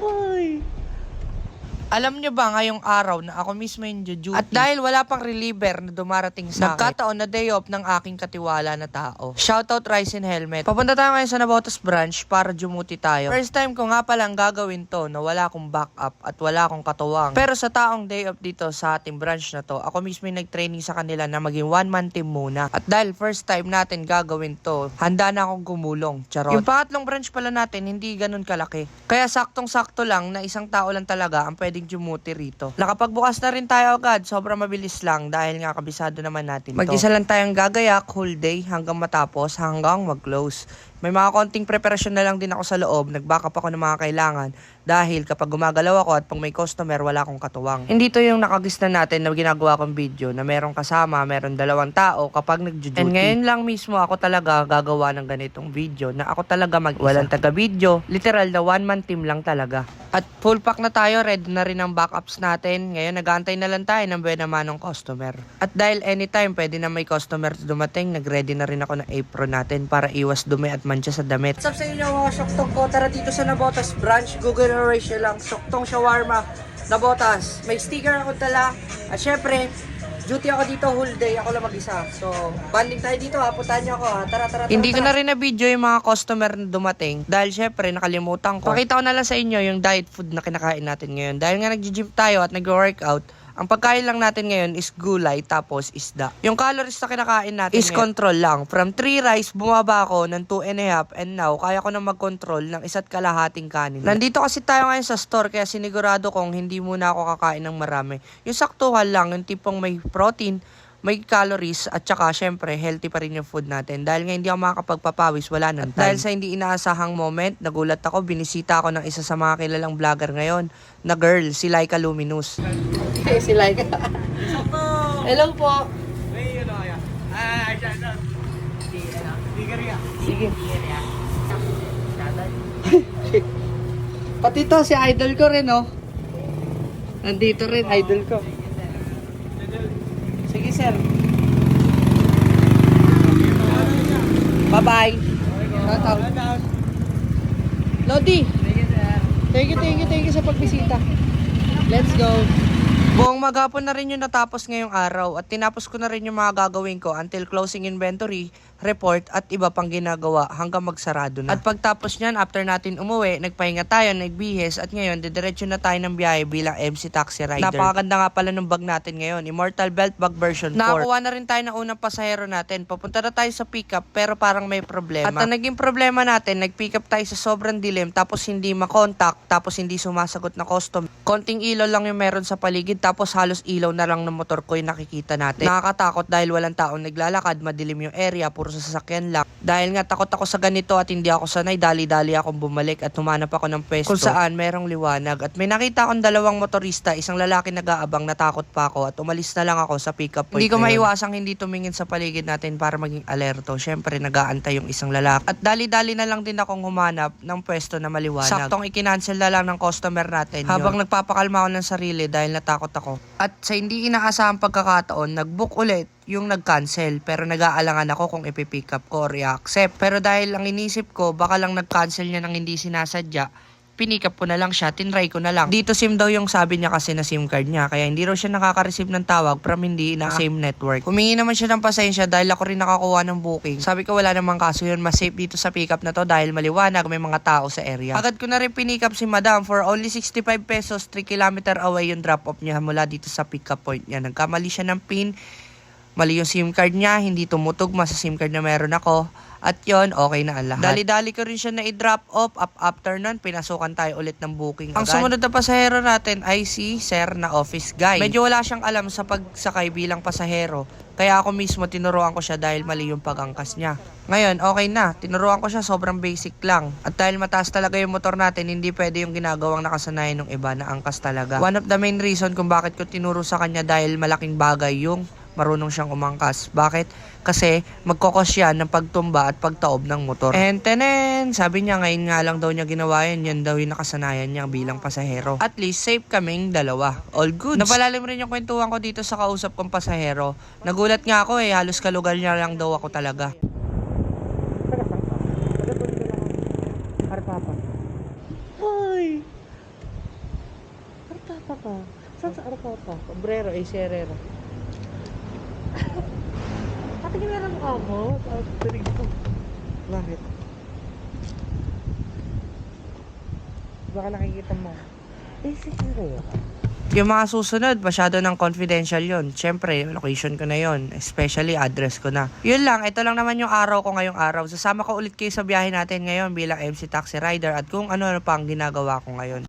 Uy. Alam niyo ba ngayong araw na ako mismo yung duty? At dahil wala pang reliever na dumarating sa akin, nagkataon na day off ng aking katiwala na tao. Shoutout Rise in Helmet. Papunta tayo ngayon sa Navotas branch para dumuti tayo. First time ko nga palang gagawin to na wala akong backup at wala akong katuwang. Pero sa taong day off dito sa ating branch na to, ako mismo yung nag-training sa kanila na maging one-man team muna. At dahil first time natin gagawin to, handa na akong gumulong. Charot. Yung pangatlong branch pala natin, hindi ganun kalaki. Kaya saktong-sakto lang na isang tao lang talaga ang pwedeng dumuti rito. Nakapagbukas na rin tayo agad, sobrang mabilis lang dahil nga kabisado naman natin to. Mag-isa lang tayong gagayak whole day hanggang matapos, hanggang mag-close. May mga konting preparasyon na lang din ako sa loob, nag-backup ako ng mga kailangan dahil kapag gumagalaw ako at pag may customer, wala akong katuwang. Hindi to yung nakagista natin na ginagawa kong video na merong kasama, meron dalawang tao kapag nag-duty. And ngayon lang mismo ako talaga gagawa ng ganitong video na ako talaga mag-isa. Walang taga-video, literal na one-man team lang talaga. At full pack na tayo, ready na rin ang backups natin. Ngayon nag-aantay na lang tayo ng buwan naman ng customer. At dahil anytime pwede na may customer dumating, nag-ready na rin ako ng apron natin para iwas dumi at mancha sa damit. What's up sa inyo mga Shoktong ko? Tara dito sa Navotas branch. Google ratio lang. Shoktong shawarma. Navotas. May sticker ako dala. At syempre, duty ako dito whole day. Ako lang mag-isa. So, banding tayo dito ha. Puntahan niyo ako ha. Tara. Hindi ko na rin na video yung mga customer na dumating. Dahil syempre, nakalimutan ko. Pakita ko na lang sa inyo yung diet food na kinakain natin ngayon. Dahil nga nag-gym tayo at nag-workout, ang pagkain lang natin ngayon is gulay tapos isda. Yung calories na kinakain natin is control lang. From 3 rice, bumaba ako ng 2.5 and now, kaya ko na mag-control ng 1.5 kanin. Nandito kasi tayo ngayon sa store kaya sinigurado kong hindi muna ako kakain ng marami. Yung saktuhan lang, yung tipong may protein, may calories at saka syempre healthy pa rin yung food natin. Dahil nga hindi ako makakapagpapawis, wala nang time. Dahil sa hindi inaasahang moment, nagulat ako, binisita ako ng isa sa mga kilalang vlogger ngayon na girl, si Laika Luminous. Si Laika. Hello po. Sige. Pati to, si idol ko rin, oh. Nandito rin, idol ko. Sige, sir. Bye-bye. Shoutout. Lodi. Thank you sa pagbisita. Let's go. Buong maghapon na rin yung natapos ngayong araw at tinapos ko na rin yung mga gagawin ko until closing inventory, report at iba pang ginagawa hanggang magsarado na. At pagtapos nyan, after natin umuwi, nagpahinga tayo, nagbihes at ngayon, didiretso na tayo ng biyahe bilang MC Taxi Rider. Napakaganda nga pala ng bag natin ngayon, Immortal Belt Bag version 4. Nakakuha na rin tayo ng unang pasahero natin. Papunta na tayo sa pickup pero parang may problema. At ang naging problema natin, nag-pick up tayo sa sobrang dilim tapos hindi makontak, tapos hindi sumasagot na custom. Konting ilaw lang yung meron sa paligid tapos halos ilaw na lang ng motor ko yung nakikita natin. Nakakatakot dahil walang taong naglalakad, madilim yung area, puro sa sasakyan lang. Dahil nga takot ako sa ganito at hindi ako sanay, dali-dali akong bumalik at humanap ako ng pwesto kung saan merong liwanag. At may nakita akong dalawang motorista, isang lalaki nag-aabang, natakot pa ako at umalis na lang ako sa pickup point. Hindi ko maiwasang hindi tumingin sa paligid natin para maging alerto. Syempre nag-aantay yung isang lalaki. At dali-dali na lang din akong humanap ng pwesto na maliwanag. Saktong ikinancel na lang ng customer natin habang nagpapakalma ako ng sarili dahil natakot ako. At sa hindi inaasahang pagkakataon, nag-book ulit yung nag-cancel pero nag-aalangan ako kung ipipick up ko or i-accept. Pero dahil ang inisip ko, baka lang nag-cancel niya nang hindi sinasadya, pinikap ko na lang siya, tinry ko na lang. Dito SIM daw yung sabi niya kasi na SIM card niya, kaya hindi raw siya nakaka-receive ng tawag from hindi na same network. Humingi naman siya ng pasensya dahil ako rin nakakuha ng booking. Sabi ko wala namang kaso yun, mas safe dito sa pickup na to dahil maliwanag, may mga tao sa area. Agad ko na rin pinikap si madam for only 65 pesos, 3 km away yung drop off niya mula dito sa pickup point niya. Nagkamali siya ng pin, mali yung SIM card niya, hindi tumutugma sa SIM card na meron ako. At yon, okay na ang lahat. Dali-dali ko rin siya na i-drop off. After nun, pinasukan tayo ulit ng booking. Ang sumunod na pasahero natin ay si Sir na office guy. Medyo wala siyang alam sa pagsakay bilang pasahero. Kaya ako mismo tinuruan ko siya dahil mali yung pag-angkas niya. Ngayon, okay na. Tinuruan ko siya, sobrang basic lang. At dahil mataas talaga yung motor natin, hindi pwede yung ginagawang nakasanayan ng iba na angkas talaga. One of the main reason kung bakit ko tinuro sa kanya dahil malaking bagay yung marunong siyang umangkas. Bakit? Kasi magkokos yan ng pagtumba at pagtaob ng motor. And tenen, sabi niya ngayon nga lang daw niya ginawa yan daw yung nakasanayan niya bilang pasahero. At least safe kaming dalawa. All good. Napalalim rin yung kwentuhan ko dito sa kausap kong pasahero. Nagulat nga ako halos kalugal niya lang daw ako talaga. Uy! Arakata ka. Saan sa Arakata? Sombrero, Herrera. Patingin na lang mukha mo. Tinig ko. Bakit? Baka nakikita mo. Si Herrera. Yung mga susunod, masyado ng confidential yon. Siyempre, location ko na yon. Especially, address ko na. Yun lang, ito lang naman yung araw ko ngayong araw. Sasama ko ulit kayo sa biyahe natin ngayon bilang MC Taxi Rider at kung ano-ano pa ang ginagawa ko ngayon.